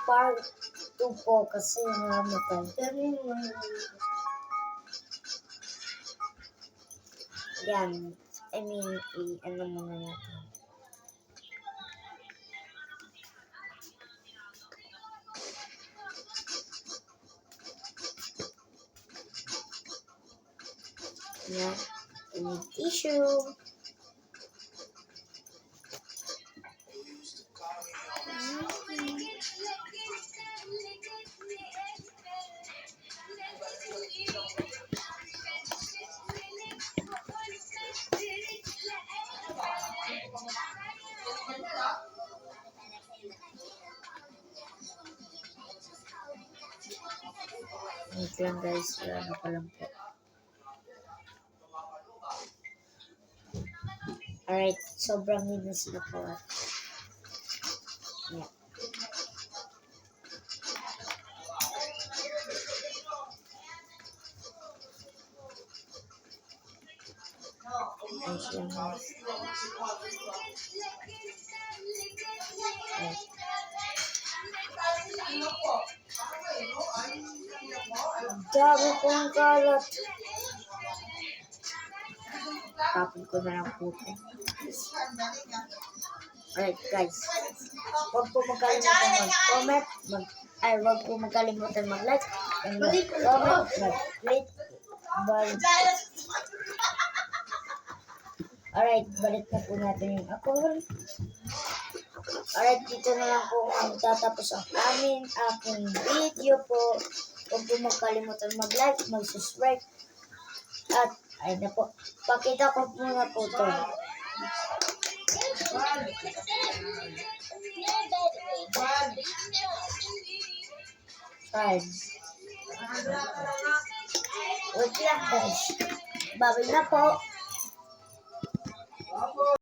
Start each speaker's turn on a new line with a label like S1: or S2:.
S1: part 2 po kasi namatay. Yan. I mean, ano muna natin. Yan. I need tissue. Wait lang guys, ano pa lang po. Alright, sobrang minus na po. Yeah. Ayos lang guys. Right. Dami kong kalat. Tapon ko na lang po ito. Alright guys. Huwag po magkalimutan mag-comment. Huwag po magkalimutan mag-like. And mag-comment. Mag-rate. Alright, balik na po natin yung account. Alright, dito na lang po magtatapos ang aking video po. Huwag po magkalimutan mag-like, mag-subscribe. At, ayun na po. Pakita ko muna po ito. Five. Wait lang guys. Babay na po.